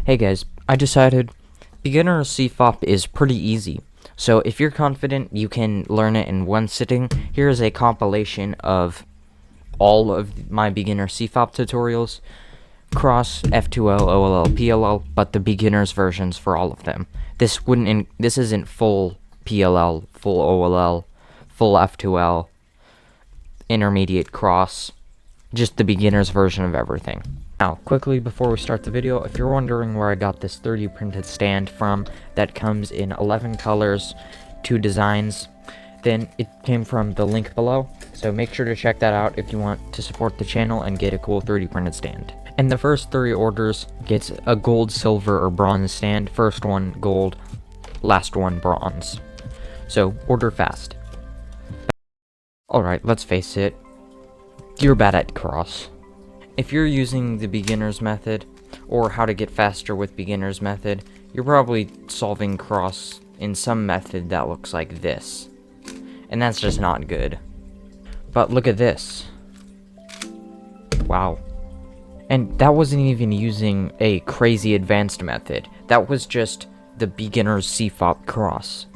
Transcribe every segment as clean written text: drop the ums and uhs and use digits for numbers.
Hey guys, I decided beginner CFOP is pretty easy. So if you're confident you can learn it in one sitting, here is a compilation of all of my beginner CFOP tutorials, cross, F2L, OLL, PLL, but the beginner's versions for all of them. This isn't full PLL, full OLL, full F2L, intermediate cross, just the beginner's version of everything. Now, quickly before we start the video, if you're wondering where I got this 3D printed stand from that comes in 11 colors, 2 designs, then it came from the link below, so make sure to check that out if you want to support the channel and get a cool 3D printed stand. And the first 3 orders gets a gold, silver, or bronze stand. First one gold, last one bronze. So order fast. Alright, let's face it, you're bad at cross. If you're using the beginner's method, or how to get faster with beginner's method, you're probably solving cross in some method that looks like this. And that's just not good. But look at this. Wow. And that wasn't even using a crazy advanced method. That was just the beginner's CFOP cross.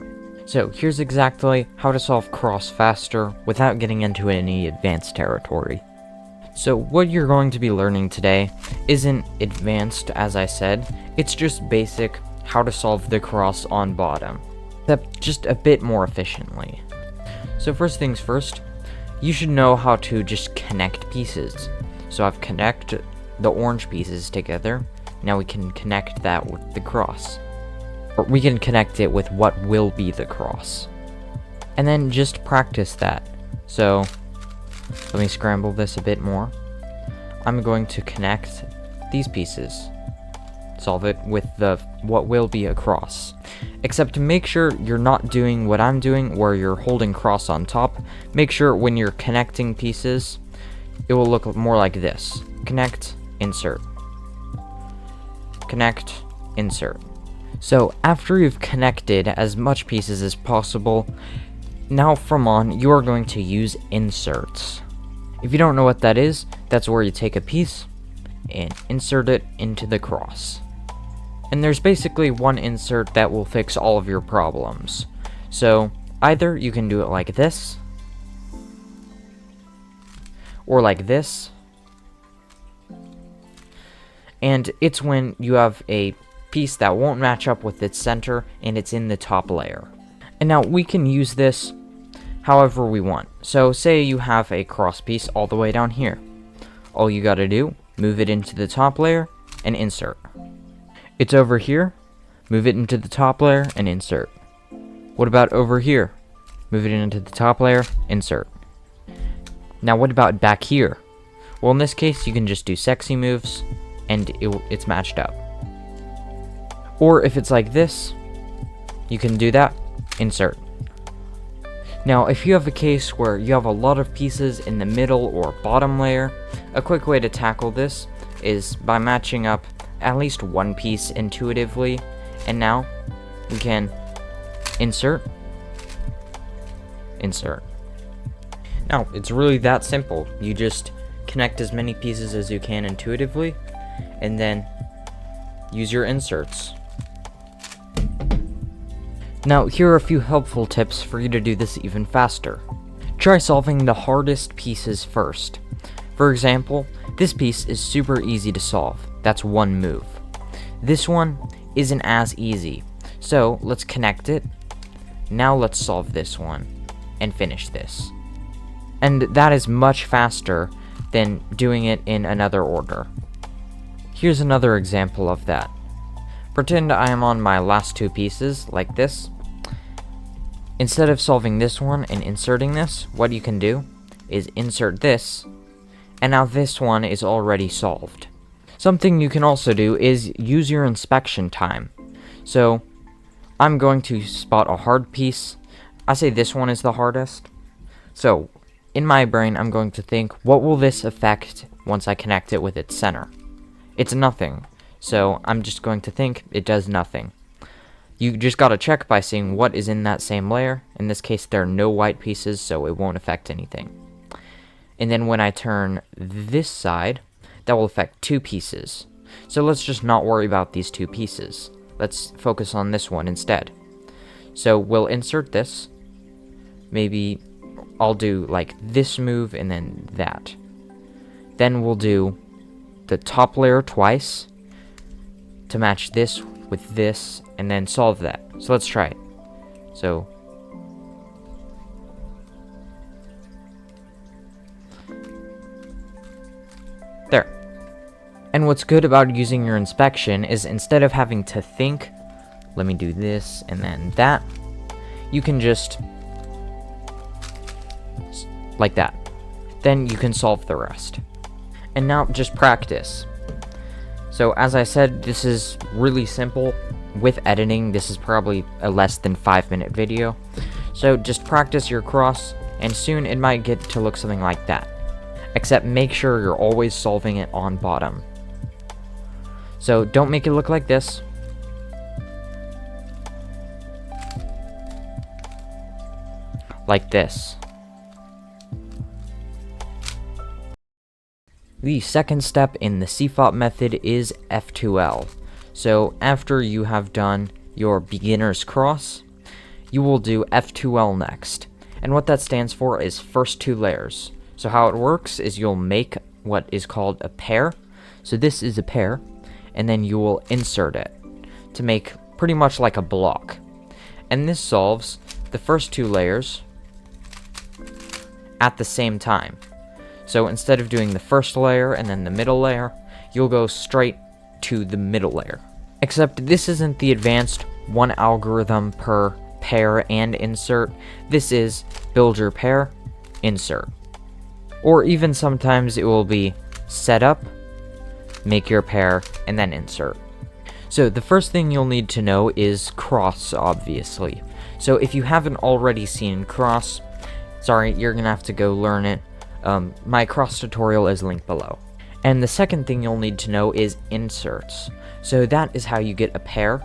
So here's exactly how to solve cross faster without getting into any advanced territory. So what you're going to be learning today isn't advanced, as I said, it's just basic how to solve the cross on bottom, except just a bit more efficiently. So first things first, you should know how to just connect pieces. So I've connected the orange pieces together, now we can connect that with the cross. Or we can connect it with what will be the cross. And then just practice that. So let me scramble this a bit more. I'm going to connect these pieces. Solve it with what will be a cross. Except to make sure you're not doing what I'm doing, where you're holding cross on top. Make sure when you're connecting pieces, it will look more like this. Connect, insert. Connect, insert. So after you've connected as much pieces as possible, now from on, you are going to use inserts. If you don't know what that is, that's where you take a piece and insert it into the cross. And there's basically one insert that will fix all of your problems. So either you can do it like this, or like this, and it's when you have a piece that won't match up with its center and it's in the top layer. And now we can use this however we want. So say you have a cross piece all the way down here. All you gotta do, move it into the top layer and insert. It's over here, move it into the top layer and insert. What about over here? Move it into the top layer, insert. Now what about back here? Well, in this case you can just do sexy moves and it's matched up. Or if it's like this, you can do that, insert. Now, if you have a case where you have a lot of pieces in the middle or bottom layer, a quick way to tackle this is by matching up at least one piece intuitively, and now we can insert, insert. Now, it's really that simple. You just connect as many pieces as you can intuitively, and then use your inserts. Now, here are a few helpful tips for you to do this even faster. Try solving the hardest pieces first. For example, this piece is super easy to solve. That's one move. This one isn't as easy. So, let's connect it. Now let's solve this one and finish this. And that is much faster than doing it in another order. Here's another example of that. Pretend I am on my last 2 pieces, like this. Instead of solving this one and inserting this, what you can do is insert this, and now this one is already solved. Something you can also do is use your inspection time. So, I'm going to spot a hard piece. I say this one is the hardest. So, in my brain, I'm going to think, what will this affect once I connect it with its center? It's nothing. So I'm just going to think it does nothing. You just gotta check by seeing what is in that same layer. In this case, there are no white pieces, so it won't affect anything. And then when I turn this side, that will affect 2 pieces. So let's just not worry about these two pieces. Let's focus on this one instead. So we'll insert this. Maybe I'll do like this move and then that. Then we'll do the top layer twice to match this with this and then solve that. So let's try it. So there. And what's good about using your inspection is instead of having to think, let me do this and then that, you can just like that. Then you can solve the rest. And now just practice. So as I said, this is really simple. With editing, this is probably a less than 5-minute video. So just practice your cross, and soon it might get to look something like that. Except make sure you're always solving it on bottom. So don't make it look like this. Like this. The second step in the CFOP method is F2L. So after you have done your beginner's cross, you will do F2L next. And what that stands for is first two layers. So how it works is you'll make what is called a pair. So this is a pair, and then you will insert it to make pretty much like a block. And this solves the first two layers at the same time. So instead of doing the first layer and then the middle layer, you'll go straight to the middle layer. Except this isn't the advanced one algorithm per pair and insert. This is build your pair, insert. Or even sometimes it will be set up, make your pair, and then insert. So the first thing you'll need to know is cross, obviously. So if you haven't already seen cross, sorry, you're gonna have to go learn it. My cross tutorial is linked below. And the second thing you'll need to know is inserts. So that is how you get a pair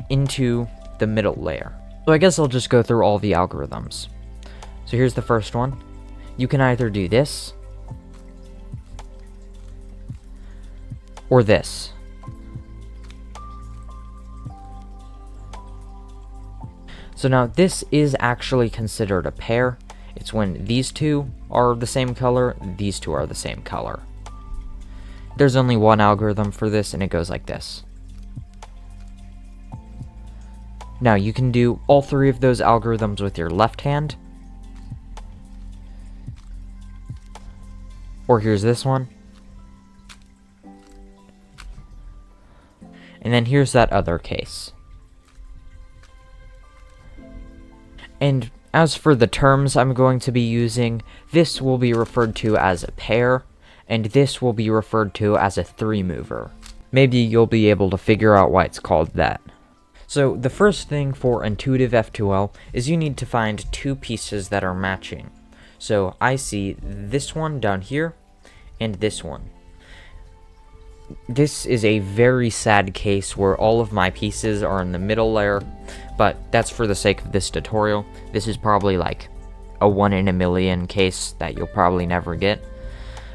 into the middle layer. So I guess I'll just go through all the algorithms. So here's the first one. You can either do this or this. So now this is actually considered a pair. It's when these two are the same color, these two are the same color. There's only one algorithm for this, and it goes like this. Now you can do all three of those algorithms with your left hand. Or here's this one. And then here's that other case. And as for the terms I'm going to be using, this will be referred to as a pair, and this will be referred to as a three-mover. Maybe you'll be able to figure out why it's called that. So the first thing for intuitive F2L is you need to find two pieces that are matching. So I see this one down here, and this one. This is a very sad case where all of my pieces are in the middle layer, but that's for the sake of this tutorial. This is probably like a 1 in a million case that you'll probably never get.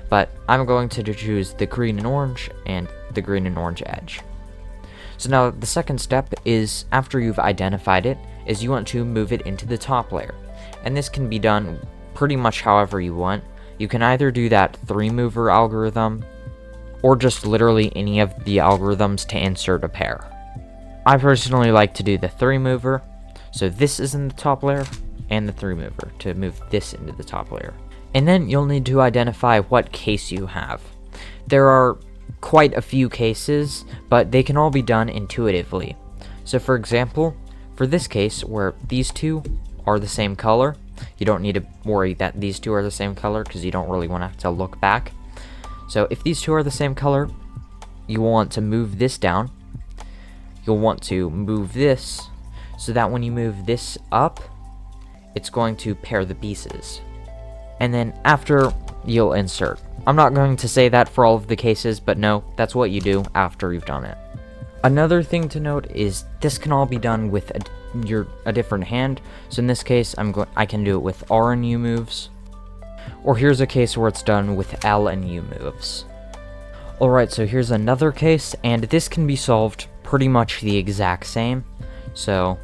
But I'm going to choose the green and orange and the green and orange edge. So now the second step is, after you've identified it, is you want to move it into the top layer. And this can be done pretty much however you want. You can either do that three-mover algorithm, or just literally any of the algorithms to insert a pair. I personally like to do the three-mover, so this is in the top layer, and the three-mover to move this into the top layer. And then you'll need to identify what case you have. There are quite a few cases, but they can all be done intuitively. So for example, for this case where these two are the same color, you don't need to worry that these two are the same color because you don't really want to have to look back. So if these two are the same color, you want to move this down. You'll want to move this so that when you move this up, it's going to pair the pieces. And then after, you'll insert. I'm not going to say that for all of the cases, but no, that's what you do after you've done it. Another thing to note is this can all be done with a different hand. So in this case, I can do it with R and U moves. Or here's a case where it's done with L and U moves. Alright, so here's another case, and this can be solved pretty much the exact same. So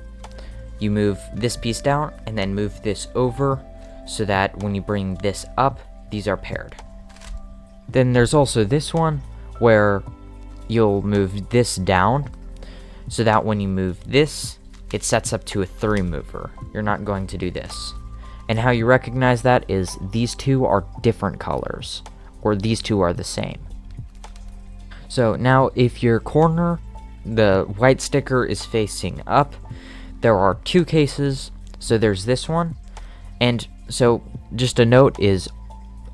you move this piece down and then move this over so that when you bring this up, these are paired. Then there's also this one where you'll move this down so that when you move this, it sets up to a 3 mover. You're not going to do this. And how you recognize that is these two are different colors, or these two are the same. So now if your corner, the white sticker is facing up, there are 2 cases. So there's this one, and so just a note is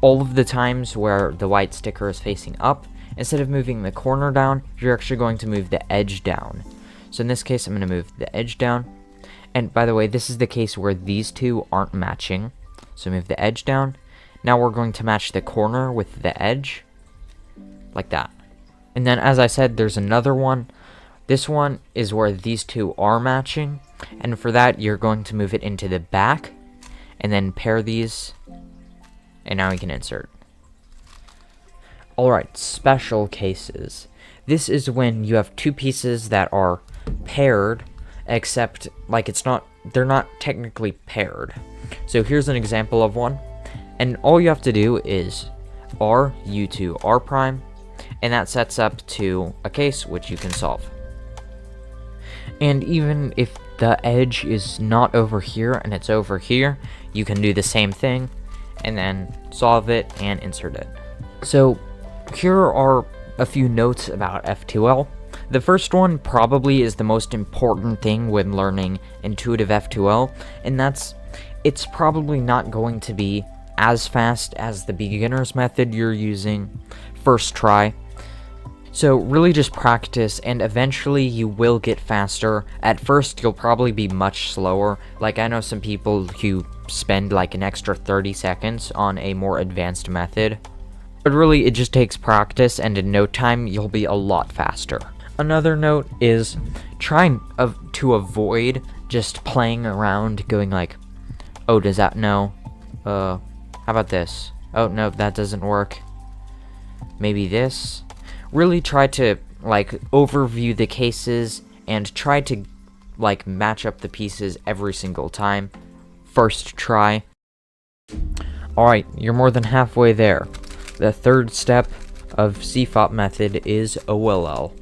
all of the times where the white sticker is facing up, instead of moving the corner down, you're actually going to move the edge down. So in this case, I'm going to move the edge down. And by the way, this is the case where these two aren't matching. So move the edge down. Now we're going to match the corner with the edge, like that. And then, as I said, there's another one. This one is where these two are matching, and for that, you're going to move it into the back, and then pair these, and now we can insert. Alright, special cases. This is when you have 2 pieces that are paired, except, like, they're not technically paired. So here's an example of one, and all you have to do is R, U to R prime, and that sets up to a case which you can solve. And even if the edge is not over here and it's over here, you can do the same thing and then solve it and insert it. So here are a few notes about F2L. The first one probably is the most important thing when learning intuitive F2L, and it's probably not going to be as fast as the beginner's method you're using first try. So really just practice, and eventually you will get faster. At first, you'll probably be much slower. Like, I know some people who spend like an extra 30 seconds on a more advanced method. But really, it just takes practice, and in no time, you'll be a lot faster. Another note is trying to avoid just playing around, going like, oh, does that, no, how about this? Oh, no, that doesn't work. Maybe this? Really try to, like, overview the cases and try to, like, match up the pieces every single time. First try. Alright, you're more than halfway there. The third step of CFOP method is OLL,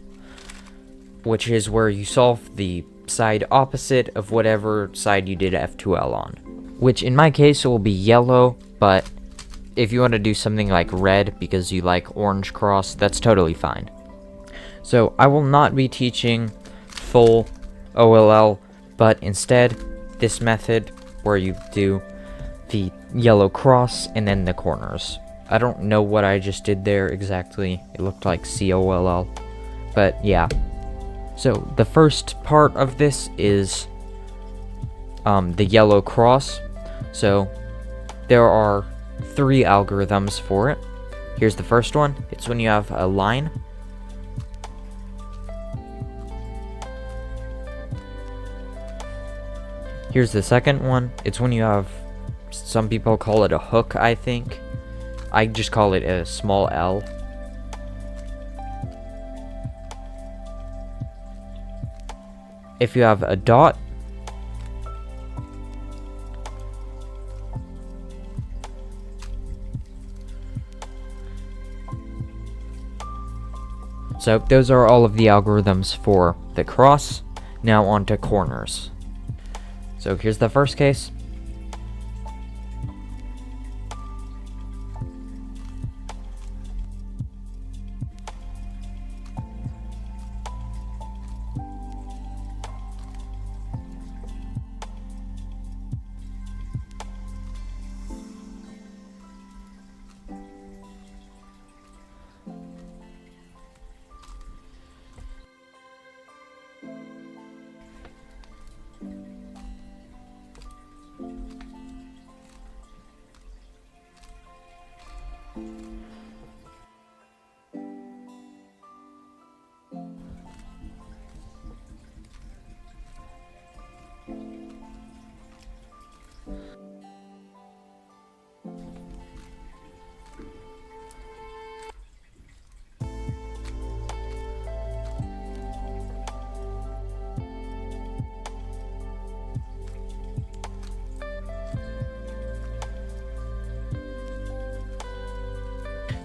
which is where you solve the side opposite of whatever side you did F2L on. Which in my case will be yellow, but if you want to do something like red because you like orange cross, that's totally fine. So I will not be teaching full OLL, but instead this method where you do the yellow cross and then the corners. I don't know what I just did there exactly. It looked like COLL, but yeah. So the first part of this is the yellow cross. So there are 3 algorithms for it. Here's the first one. It's when you have a line. Here's the second one. It's when you have, some people call it a hook, I think. I just call it a small L. If you have a dot, so those are all of the algorithms for the cross. Now on to corners. So here's the first case.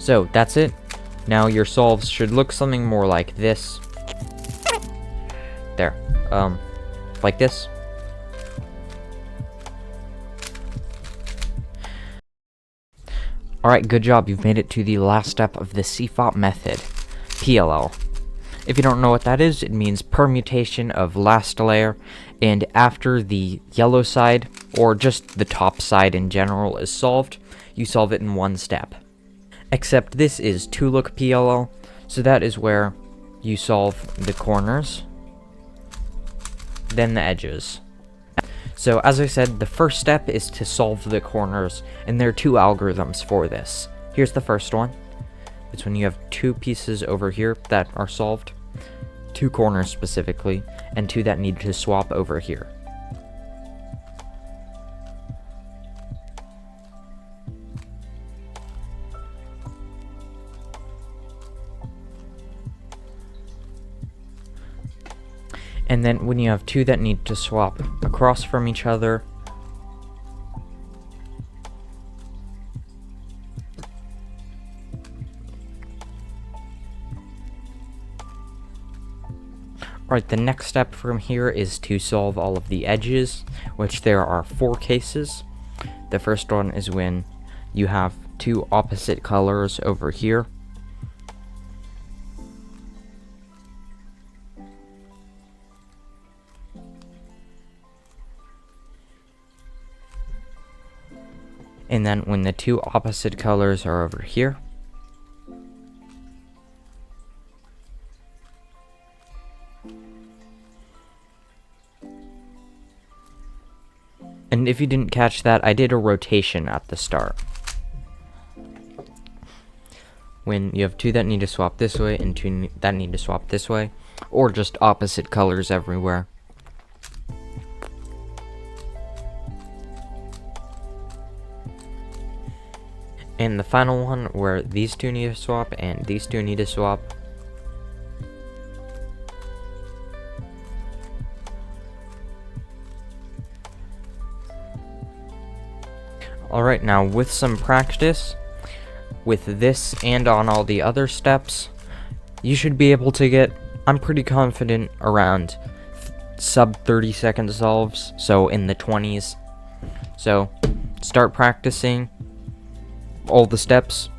So that's it. Now your solves should look something more like this. There. Like this. Alright, good job. You've made it to the last step of the CFOP method. PLL. If you don't know what that is, it means permutation of last layer, and after the yellow side, or just the top side in general, is solved, you solve it in one step. Except this is 2-look PLL, so that is where you solve the corners, then the edges. So as I said, the first step is to solve the corners, and there are 2 algorithms for this. Here's the first one. It's when you have 2 pieces over here that are solved, 2 corners specifically, and 2 that need to swap over here. And then when you have 2 that need to swap across from each other, alright, the next step from here is to solve all of the edges, which there are 4 cases. The first one is when you have 2 opposite colors over here. And then when the 2 opposite colors are over here. And if you didn't catch that, I did a rotation at the start. When you have 2 that need to swap this way and 2 that need to swap this way, or just opposite colors everywhere. And the final one where these 2 need to swap and these 2 need to swap. Alright, now with some practice, with this and on all the other steps, you should be able to get, I'm pretty confident, around sub 30-second solves, so in the 20s. So, start practicing all the steps,